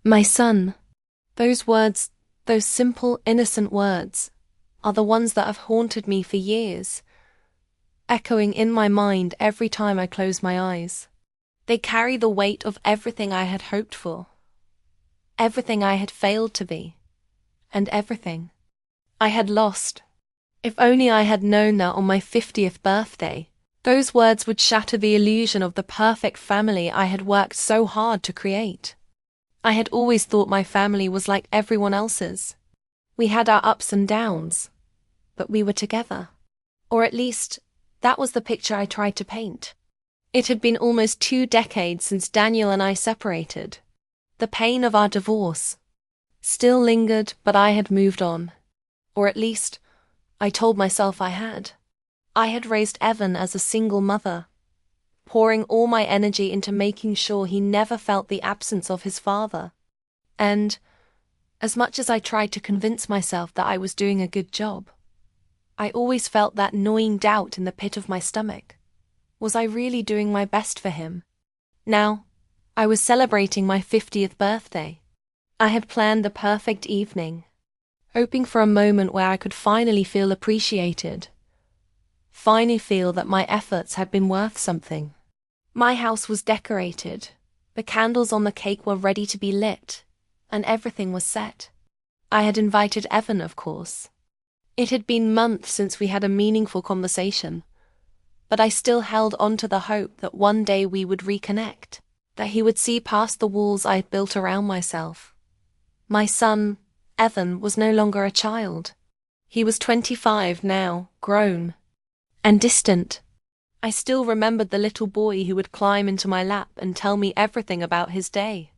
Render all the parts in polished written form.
My son. Those words, those simple, innocent words, are the ones that have haunted me for years, echoing in my mind every time I close my eyes. They carry the weight of everything I had hoped for, everything I had failed to be, and everything I had lost. If only I had known that on my 50th birthday, those words would shatter the illusion of the perfect family I had worked so hard to create. I had always thought my family was like everyone else's. We had our ups and downs, but we were together. Or at least, that was the picture I tried to paint. It had been almost 2 decades since Daniel and I separated. The pain of our divorce still lingered, but I had moved on. Or at least, I told myself I had. I had raised Evan as a single mother, pouring all my energy into making sure he never felt the absence of his father. And, as much as I tried to convince myself that I was doing a good job, I always felt that gnawing doubt in the pit of my stomach. Was I really doing my best for him? Now, I was celebrating my 50th birthday. I had planned the perfect evening, hoping for a moment where I could finally feel appreciated, finally feel that my efforts had been worth something. My house was decorated, the candles on the cake were ready to be lit, and everything was set. I had invited Evan, of course. It had been months since we had a meaningful conversation, but I still held on to the hope that one day we would reconnect, that he would see past the walls I had built around myself. My son, Evan, was no longer a child. He was 25 now, grown and distant. I still remembered the little boy who would climb into my lap and tell me everything about his day.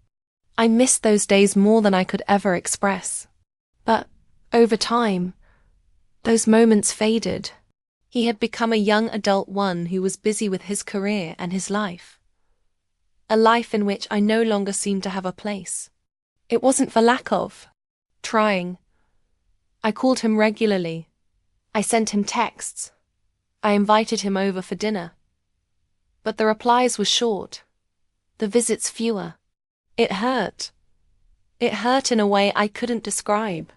I missed those days more than I could ever express. But, over time, those moments faded. He had become a young adult one who was busy with his career and his life. A life in which I no longer seemed to have a place. It wasn't for lack of trying. I called him regularly. I sent him texts. I invited him over for dinner. But the replies were short, the visits fewer. It hurt. It hurt in a way I couldn't describe.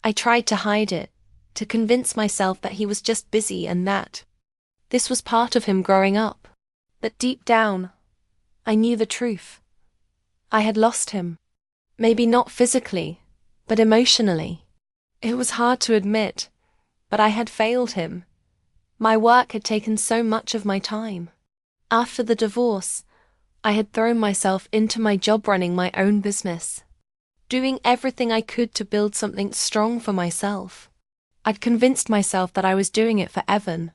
I tried to hide it, to convince myself that he was just busy and that this was part of him growing up. But deep down, I knew the truth. I had lost him. Maybe not physically, but emotionally. It was hard to admit, but I had failed him. My work had taken so much of my time. After the divorce, I had thrown myself into my job running my own business, doing everything I could to build something strong for myself. I'd convinced myself that I was doing it for Evan,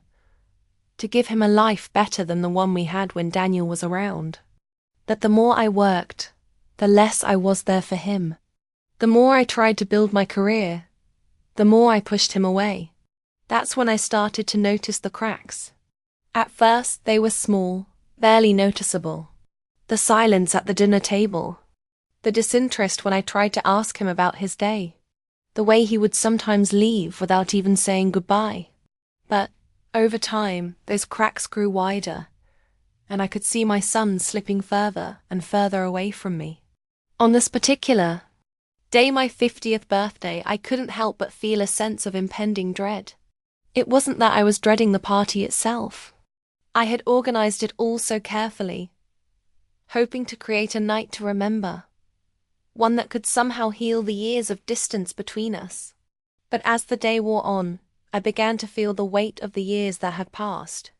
to give him a life better than the one we had when Daniel was around. That the more I worked, the less I was there for him. The more I tried to build my career, the more I pushed him away. That's when I started to notice the cracks. At first, they were small, barely noticeable. The silence at the dinner table, the disinterest when I tried to ask him about his day, the way he would sometimes leave without even saying goodbye. But, over time, those cracks grew wider, and I could see my son slipping further and further away from me. On this particular day, my 50th birthday, I couldn't help but feel a sense of impending dread. It wasn't that I was dreading the party itself. I had organized it all so carefully, hoping to create a night to remember, one that could somehow heal the years of distance between us. But as the day wore on, I began to feel the weight of the years that had passed.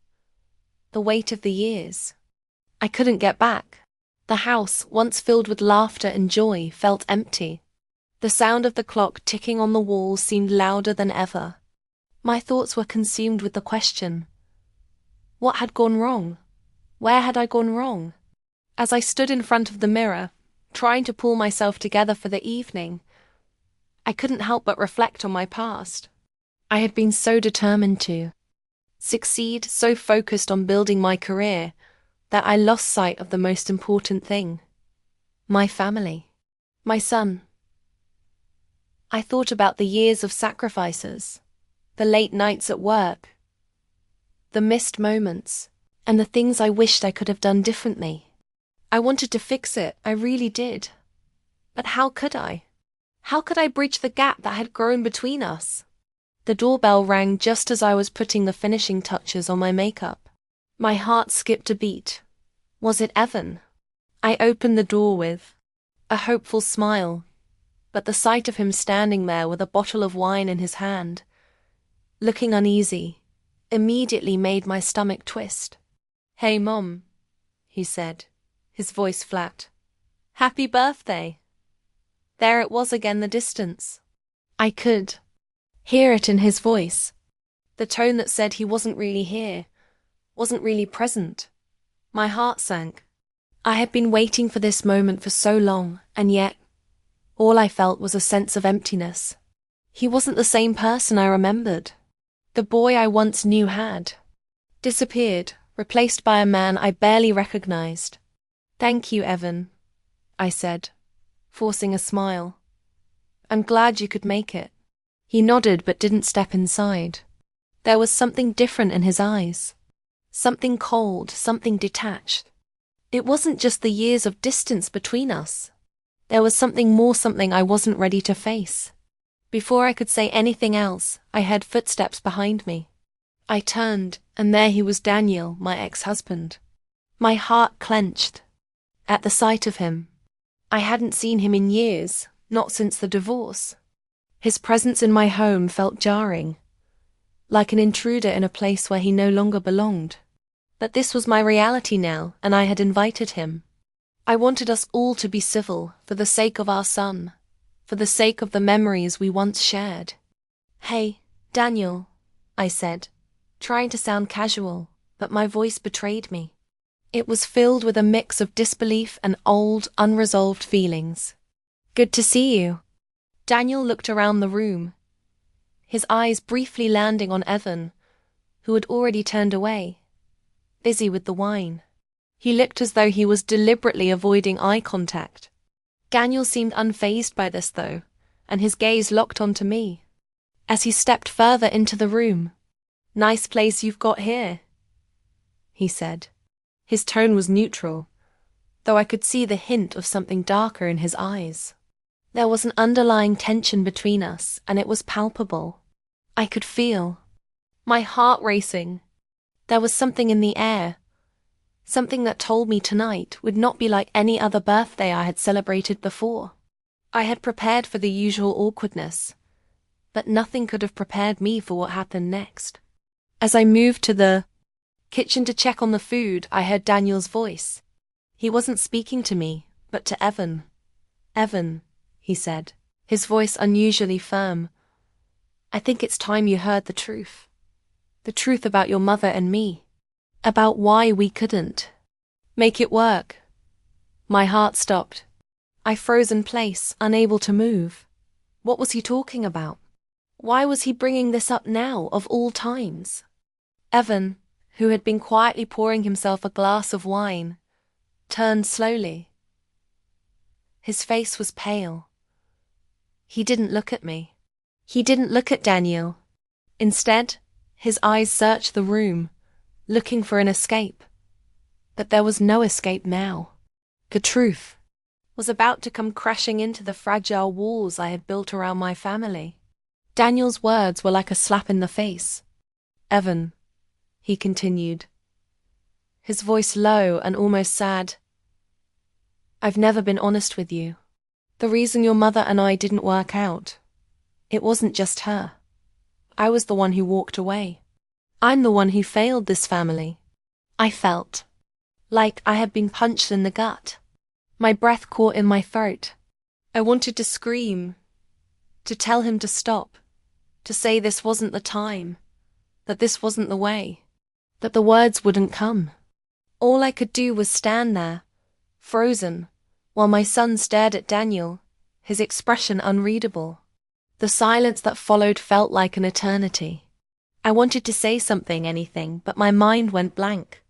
The weight of the years I couldn't get back. The house, once filled with laughter and joy, felt empty. The sound of the clock ticking on the wall seemed louder than ever. My thoughts were consumed with the question, what had gone wrong? Where had I gone wrong? As I stood in front of the mirror, trying to pull myself together for the evening, I couldn't help but reflect on my past. I had been so determined to succeed, so focused on building my career, that I lost sight of the most important thing: my family, my son. I thought about the years of sacrifices, the late nights at work, the missed moments, and the things I wished I could have done differently. I wanted to fix it, I really did. But how could I? How could I bridge the gap that had grown between us? The doorbell rang just as I was putting the finishing touches on my makeup. My heart skipped a beat. Was it Evan? I opened the door with a hopeful smile, but the sight of him standing there with a bottle of wine in his hand, looking uneasy, immediately made my stomach twist. "Hey, Mom," he said, his voice flat. "Happy birthday." There it was again, the distance. I could hear it in his voice, the tone that said he wasn't really here, wasn't really present. My heart sank. I had been waiting for this moment for so long, and yet all I felt was a sense of emptiness. He wasn't the same person I remembered. The boy I once knew had disappeared, replaced by a man I barely recognized. "Thank you, Evan," I said, forcing a smile. "I'm glad you could make it." He nodded but didn't step inside. There was something different in his eyes. Something cold, something detached. It wasn't just the years of distance between us. There was something more, something I wasn't ready to face. Before I could say anything else, I heard footsteps behind me. I turned, and there he was, Daniel, my ex-husband. My heart clenched at the sight of him. I hadn't seen him in years, not since the divorce. His presence in my home felt jarring, like an intruder in a place where he no longer belonged. But this was my reality now, and I had invited him. I wanted us all to be civil, for the sake of our son, for the sake of the memories we once shared. "Hey, Daniel," I said, trying to sound casual, but my voice betrayed me. It was filled with a mix of disbelief and old, unresolved feelings. "Good to see you." Daniel looked around the room, his eyes briefly landing on Evan, who had already turned away, busy with the wine. He looked as though he was deliberately avoiding eye contact. Daniel seemed unfazed by this, though, and his gaze locked onto me. As he stepped further into the room, "Nice place you've got here," he said. His tone was neutral, though I could see the hint of something darker in his eyes. There was an underlying tension between us, and it was palpable. I could feel my heart racing. There was something in the air, something that told me tonight would not be like any other birthday I had celebrated before. I had prepared for the usual awkwardness, but nothing could have prepared me for what happened next. As I moved to the kitchen to check on the food, I heard Daniel's voice. He wasn't speaking to me, but to Evan. "Evan," he said, his voice unusually firm, "I think it's time you heard the truth. The truth about your mother and me. About why we couldn't make it work." My heart stopped. I froze in place, unable to move. What was he talking about? Why was he bringing this up now, of all times? Evan, who had been quietly pouring himself a glass of wine, turned slowly. His face was pale. He didn't look at me. He didn't look at Daniel. Instead, his eyes searched the room, looking for an escape. But there was no escape now. The truth was about to come crashing into the fragile walls I had built around my family. Daniel's words were like a slap in the face. "Evan," he continued, his voice low and almost sad, "I've never been honest with you. The reason your mother and I didn't work out, it wasn't just her. I was the one who walked away. I'm the one who failed this family." I felt like I had been punched in the gut. My breath caught in my throat. I wanted to scream, to tell him to stop, to say this wasn't the time, that this wasn't the way. But the words wouldn't come. All I could do was stand there, frozen, while my son stared at Daniel, his expression unreadable. The silence that followed felt like an eternity. I wanted to say something, anything, but my mind went blank.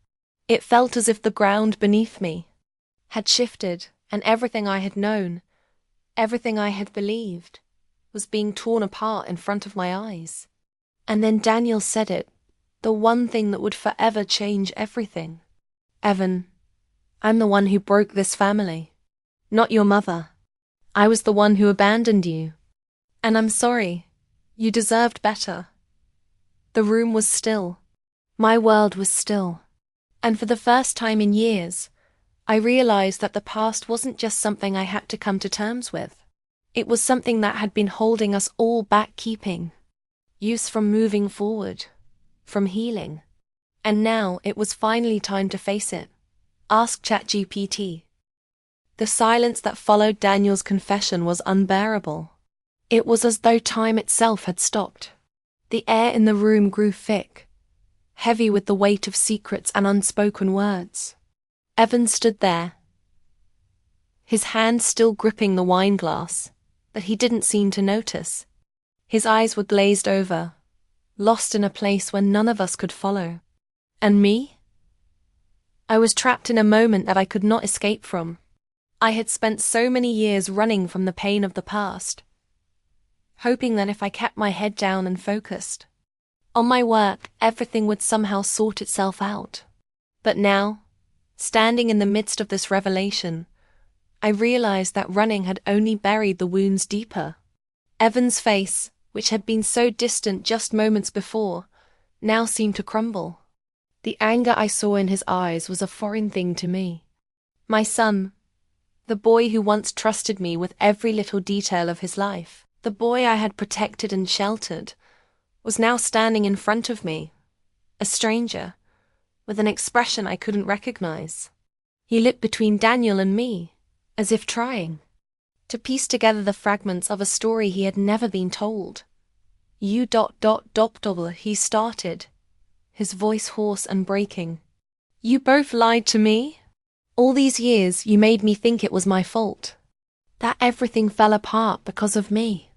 It felt as if the ground beneath me had shifted, and everything I had known, everything I had believed, was being torn apart in front of my eyes. And then Daniel said it, the one thing that would forever change everything. "Evan, I'm the one who broke this family, not your mother." I was the one who abandoned you. And I'm sorry. You deserved better. The room was still. My world was still. And for the first time in years, I realized that the past wasn't just something I had to come to terms with. It was something that had been holding us all back, keeping use from moving forward, from healing. And now it was finally time to face it. Ask ChatGPT. The silence that followed Daniel's confession was unbearable. It was as though time itself had stopped. The air in the room grew thick, heavy with the weight of secrets and unspoken words. Evan stood there, his hand still gripping the wine glass, but he didn't seem to notice. His eyes were glazed over, lost in a place where none of us could follow. And me? I was trapped in a moment that I could not escape from. I had spent so many years running from the pain of the past, hoping that if I kept my head down and focused on my work, everything would somehow sort itself out. But now, standing in the midst of this revelation, I realized that running had only buried the wounds deeper. Evan's face, which had been so distant just moments before, now seemed to crumble. The anger I saw in his eyes was a foreign thing to me. My son, the boy who once trusted me with every little detail of his life, the boy I had protected and sheltered, was now standing in front of me, a stranger, with an expression I couldn't recognize. He looked between Daniel and me, as if trying to piece together the fragments of a story he had never been told. He started, his voice hoarse and breaking. You both lied to me? All these years you made me think it was my fault, that everything fell apart because of me.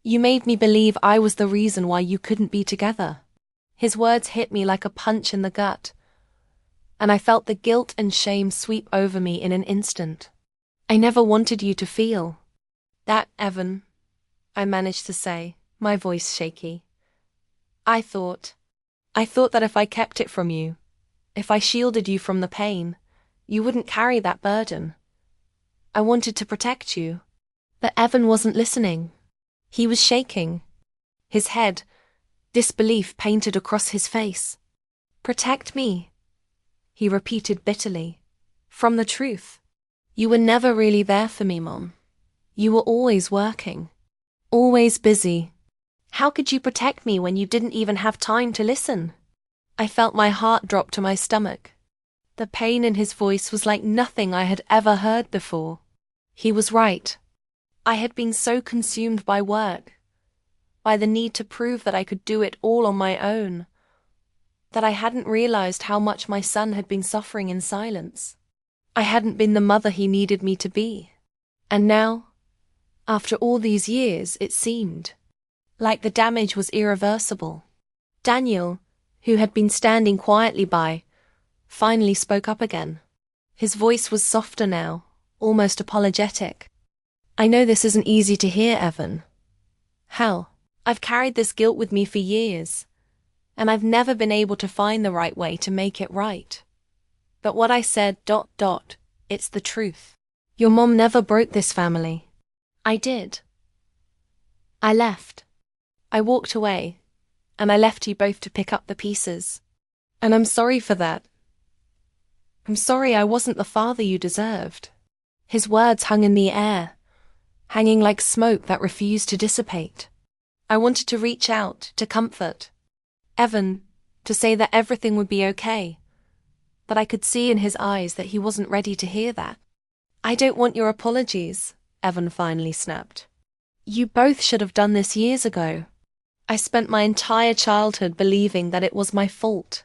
You made me believe I was the reason why you couldn't be together. His words hit me like a punch in the gut, and I felt the guilt and shame sweep over me in an instant. I never wanted you to feel that, Evan, I managed to say, my voice shaky. I thought that if I kept it from you, if I shielded you from the pain, you wouldn't carry that burden. I wanted to protect you. But Evan wasn't listening. He was shaking. His head, disbelief painted across his face. Protect me, he repeated bitterly. From the truth. You were never really there for me, Mom. You were always working. Always busy. How could you protect me when you didn't even have time to listen? I felt my heart drop to my stomach. The pain in his voice was like nothing I had ever heard before. He was right. I had been so consumed by work, by the need to prove that I could do it all on my own, that I hadn't realized how much my son had been suffering in silence. I hadn't been the mother he needed me to be. And now, after all these years, it seemed like the damage was irreversible. Daniel, who had been standing quietly by, finally spoke up again. His voice was softer now, almost apologetic. I know this isn't easy to hear, Evan. Hell, I've carried this guilt with me for years, and I've never been able to find the right way to make it right. But what I said, it's the truth. Your mom never broke this family. I did. I left. I walked away, and I left you both to pick up the pieces. And I'm sorry for that. I'm sorry I wasn't the father you deserved. His words hung in the air, hanging like smoke that refused to dissipate. I wanted to reach out, to comfort Evan, to say that everything would be okay. But I could see in his eyes that he wasn't ready to hear that. I don't want your apologies, Evan finally snapped. You both should have done this years ago. I spent my entire childhood believing that it was my fault.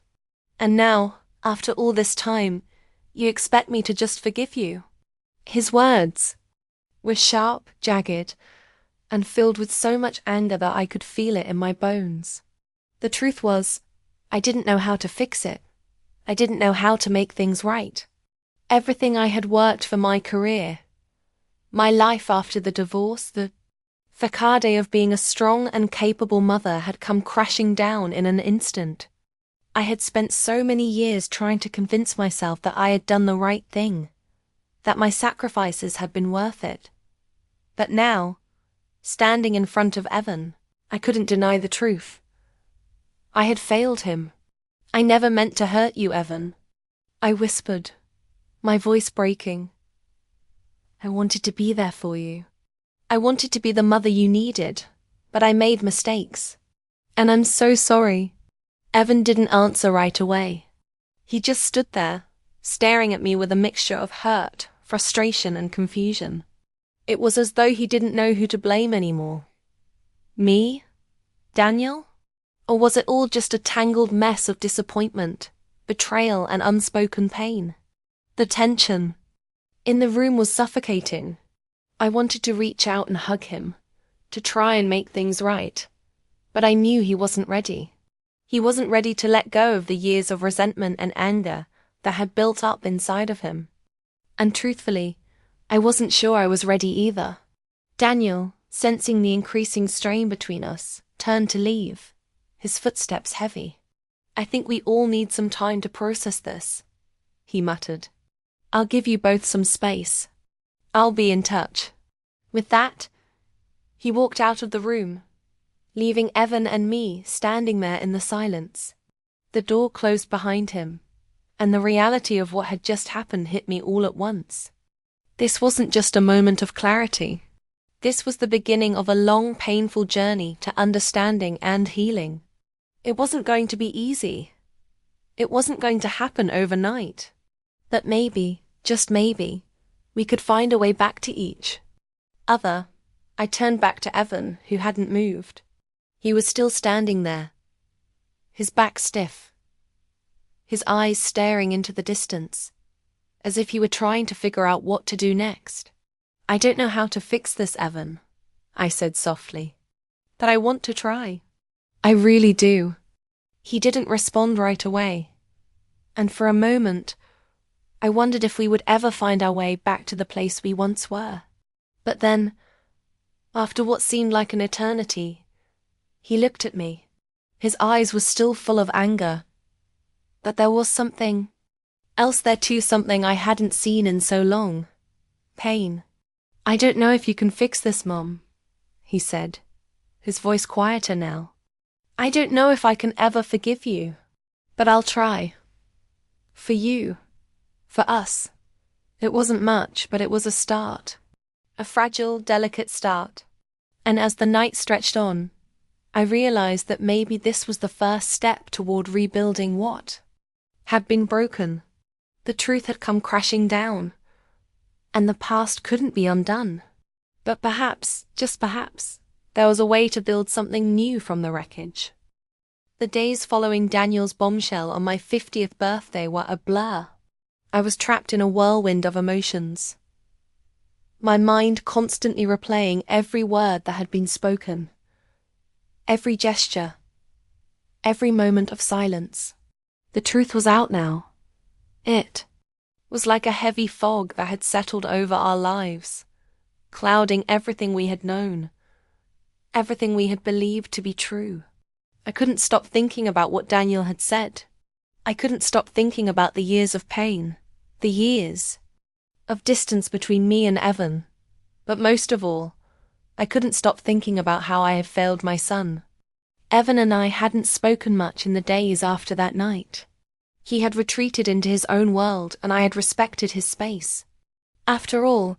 And now, after all this time, you expect me to just forgive you. His words were sharp, jagged, and filled with so much anger that I could feel it in my bones. The truth was, I didn't know how to fix it. I didn't know how to make things right. Everything I had worked for, my career, my life after the divorce, the facade of being a strong and capable mother had come crashing down in an instant. I had spent so many years trying to convince myself that I had done the right thing, that my sacrifices had been worth it. But now, standing in front of Evan, I couldn't deny the truth. I had failed him. I never meant to hurt you, Evan. I whispered, my voice breaking. I wanted to be there for you. I wanted to be the mother you needed, but I made mistakes. And I'm so sorry. Evan didn't answer right away. He just stood there, staring at me with a mixture of hurt, frustration, and confusion. It was as though he didn't know who to blame anymore. Me? Daniel? Or was it all just a tangled mess of disappointment, betrayal, and unspoken pain? The tension in the room was suffocating. I wanted to reach out and hug him, to try and make things right. But I knew he wasn't ready. He wasn't ready to let go of the years of resentment and anger that had built up inside of him. And truthfully, I wasn't sure I was ready either. Daniel, sensing the increasing strain between us, turned to leave, his footsteps heavy. I think we all need some time to process this, he muttered. I'll give you both some space. I'll be in touch. With that, he walked out of the room, leaving Evan and me standing there in the silence. The door closed behind him, and the reality of what had just happened hit me all at once. This wasn't just a moment of clarity. This was the beginning of a long, painful journey to understanding and healing. It wasn't going to be easy. It wasn't going to happen overnight. But maybe, just maybe, we could find a way back to each other. I turned back to Evan, who hadn't moved. He was still standing there, his back stiff, his eyes staring into the distance, as if he were trying to figure out what to do next. I don't know how to fix this, Evan, I said softly, but I want to try. I really do. He didn't respond right away, and for a moment, I wondered if we would ever find our way back to the place we once were. But then, after what seemed like an eternity, he looked at me. His eyes were still full of anger, but there was something else there too, something I hadn't seen in so long. Pain. I don't know if you can fix this, Mom, he said, his voice quieter now. I don't know if I can ever forgive you, but I'll try. For you. For us. It wasn't much, but it was a start. A fragile, delicate start. And as the night stretched on, I realized that maybe this was the first step toward rebuilding what had been broken. The truth had come crashing down, and the past couldn't be undone. But perhaps, just perhaps, there was a way to build something new from the wreckage. The days following Daniel's bombshell on my 50th birthday were a blur. I was trapped in a whirlwind of emotions, my mind constantly replaying every word that had been spoken, every gesture, every moment of silence. The truth was out now. It was like a heavy fog that had settled over our lives, clouding everything we had known, everything we had believed to be true. I couldn't stop thinking about what Daniel had said. I couldn't stop thinking about the years of pain, the years of distance between me and Evan. But most of all, I couldn't stop thinking about how I had failed my son. Evan and I hadn't spoken much in the days after that night. He had retreated into his own world, and I had respected his space. After all,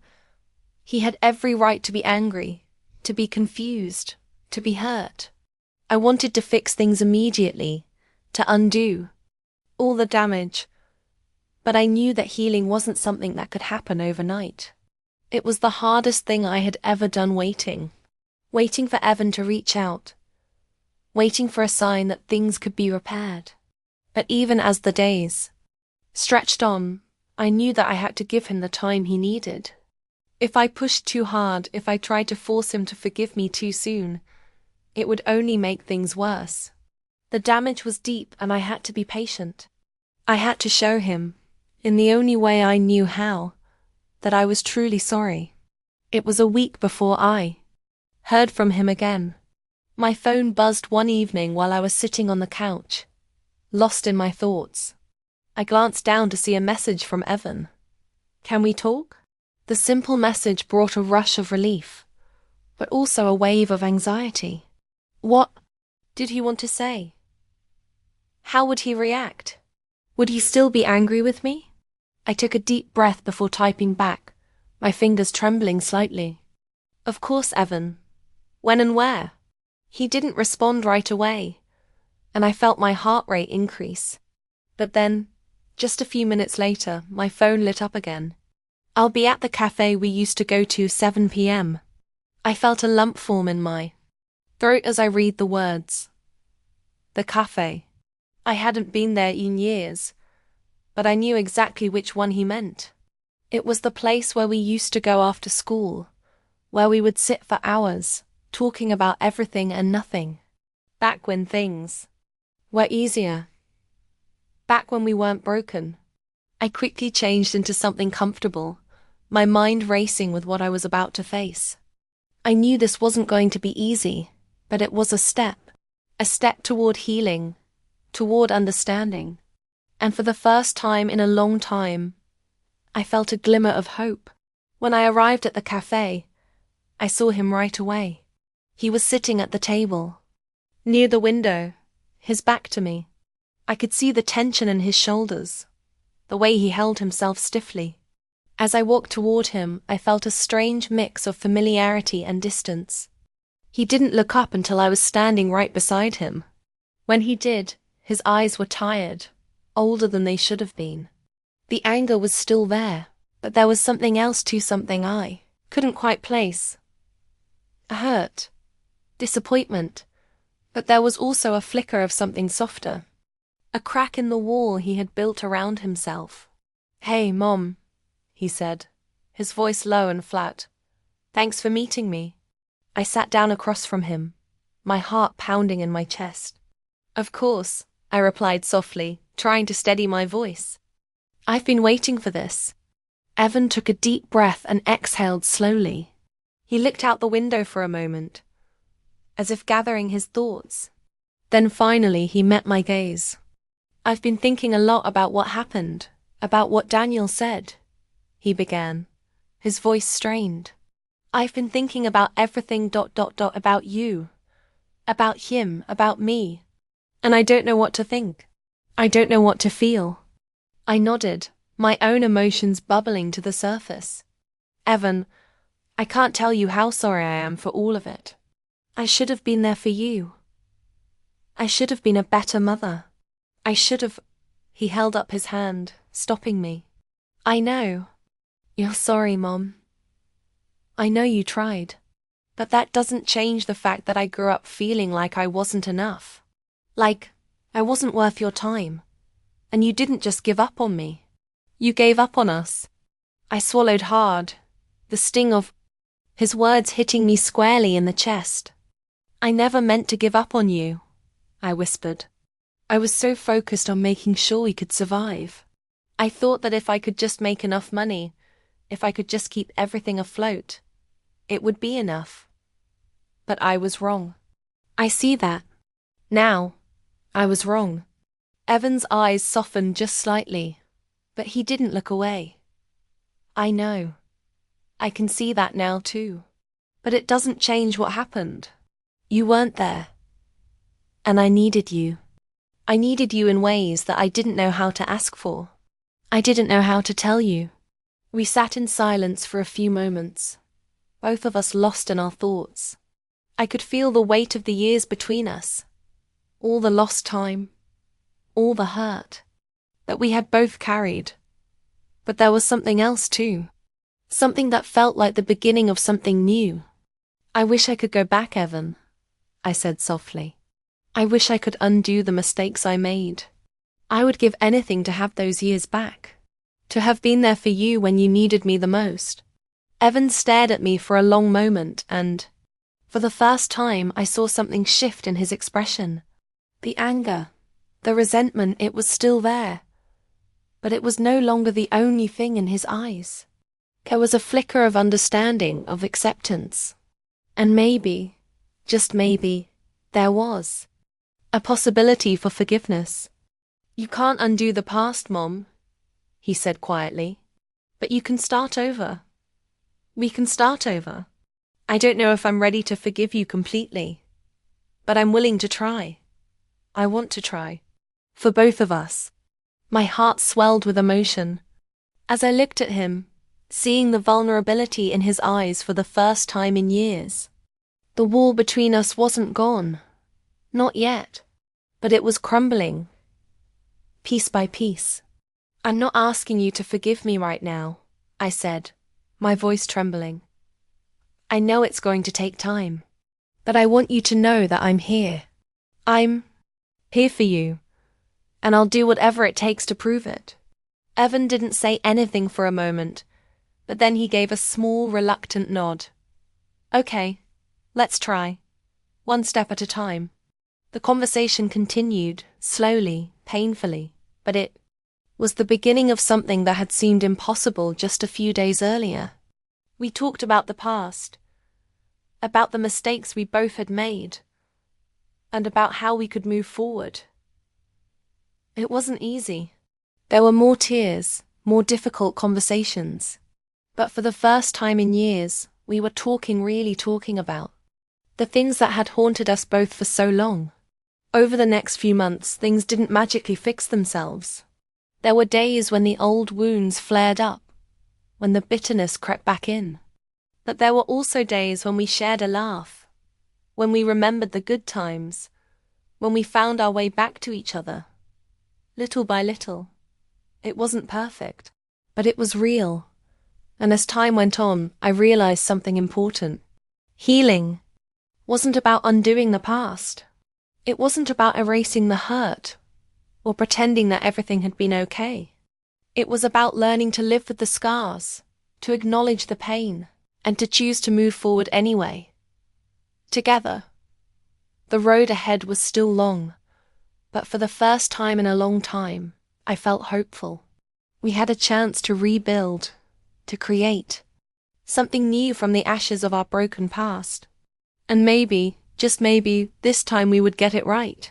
he had every right to be angry, to be confused, to be hurt. I wanted to fix things immediately, to undo all the damage, but I knew that healing wasn't something that could happen overnight. It was the hardest thing I had ever done, waiting for Evan to reach out, waiting for a sign that things could be repaired. But even as the days stretched on, I knew that I had to give him the time he needed. If I pushed too hard, if I tried to force him to forgive me too soon, it would only make things worse. The damage was deep, and I had to be patient. I had to show him, in the only way I knew how, that I was truly sorry. It was a week before I heard from him again. My phone buzzed one evening while I was sitting on the couch, lost in my thoughts. I glanced down to see a message from Evan. "Can we talk?" The simple message brought a rush of relief. but also a wave of anxiety. What did he want to say? How would he react? Would he still be angry with me? I took a deep breath before typing back, my fingers trembling slightly. Of course, Evan. When and where? He didn't respond right away, and I felt my heart rate increase. But then, just a few minutes later, my phone lit up again. I'll be at the cafe we used to go to 7 p.m. I felt a lump form in my throat as I read the words. The cafe. I hadn't been there in years, but I knew exactly which one he meant. It was the place where we used to go after school, where we would sit for hours, talking about everything and nothing. Back when things were easier. Back when we weren't broken. I quickly changed into something comfortable, my mind racing with what I was about to face. I knew this wasn't going to be easy, but it was a step toward healing, toward understanding. And for the first time in a long time, I felt a glimmer of hope. When I arrived at the cafe, I saw him right away. He was sitting at the table, near the window, his back to me. I could see the tension in his shoulders, the way he held himself stiffly. As I walked toward him, I felt a strange mix of familiarity and distance. He didn't look up until I was standing right beside him. When he did, his eyes were tired, older than they should have been. The anger was still there, but there was something else to something I couldn't quite place. A hurt, disappointment, but there was also a flicker of something softer. A crack in the wall he had built around himself. "Hey, Mom," he said, his voice low and flat. "Thanks for meeting me." I sat down across from him, my heart pounding in my chest. "Of course," I replied softly, trying to steady my voice. "I've been waiting for this." Evan took a deep breath and exhaled slowly. He looked out the window for a moment, as if gathering his thoughts. Then finally he met my gaze. "I've been thinking a lot about what happened, about what Daniel said," he began, his voice strained. "I've been thinking about everything ... about you, about him, about me, and I don't know what to think. I don't know what to feel." I nodded, my own emotions bubbling to the surface. "Evan, I can't tell you how sorry I am for all of it. I should have been there for you. I should have been a better mother. I should have..." He held up his hand, stopping me. "I know. You're sorry, Mom. I know you tried. But that doesn't change the fact that I grew up feeling like I wasn't enough. Like I wasn't worth your time. And you didn't just give up on me. You gave up on us." I swallowed hard, the sting of his words hitting me squarely in the chest. "I never meant to give up on you," I whispered. "I was so focused on making sure we could survive. I thought that if I could just make enough money, if I could just keep everything afloat, it would be enough. But I was wrong. I see that. Now, I was wrong." Evan's eyes softened just slightly, but he didn't look away. "I know. I can see that now too. But it doesn't change what happened. You weren't there. And I needed you. I needed you in ways that I didn't know how to ask for. I didn't know how to tell you." We sat in silence for a few moments, both of us lost in our thoughts. I could feel the weight of the years between us, all the lost time, all the hurt that we had both carried. But there was something else too, something that felt like the beginning of something new. "I wish I could go back, Evan," I said softly. "I wish I could undo the mistakes I made. I would give anything to have those years back, to have been there for you when you needed me the most." Evan stared at me for a long moment and, for the first time, I saw something shift in his expression. The anger, the resentment, it was still there, but it was no longer the only thing in his eyes. There was a flicker of understanding, of acceptance. And maybe, just maybe, there was a possibility for forgiveness. "You can't undo the past, Mom," he said quietly, "but you can start over. We can start over." I don't know if I'm ready to forgive you completely, but I'm willing to try. I want to try. For both of us. My heart swelled with emotion. As I looked at him, seeing the vulnerability in his eyes for the first time in years. The wall between us wasn't gone. Not yet. But it was crumbling. Piece by piece. I'm not asking you to forgive me right now, I said, my voice trembling. I know it's going to take time. But I want you to know that I'm here. I'm here for you. And I'll do whatever it takes to prove it. Evan didn't say anything for a moment, but then he gave a small, reluctant nod. Okay, let's try. One step at a time. The conversation continued, slowly, painfully, but it was the beginning of something that had seemed impossible just a few days earlier. We talked about the past, about the mistakes we both had made, and about how we could move forward. It wasn't easy. There were more tears, more difficult conversations. But for the first time in years, we were really talking about the things that had haunted us both for so long. Over the next few months, things didn't magically fix themselves. There were days when the old wounds flared up, when the bitterness crept back in. But there were also days when we shared a laugh, when we remembered the good times, when we found our way back to each other. Little by little. It wasn't perfect, but it was real. And as time went on, I realized something important. Healing wasn't about undoing the past. It wasn't about erasing the hurt or pretending that everything had been okay. It was about learning to live with the scars, to acknowledge the pain, and to choose to move forward anyway. Together. The road ahead was still long, but for the first time in a long time, I felt hopeful. We had a chance to rebuild, to create something new from the ashes of our broken past. And maybe, just maybe, this time we would get it right.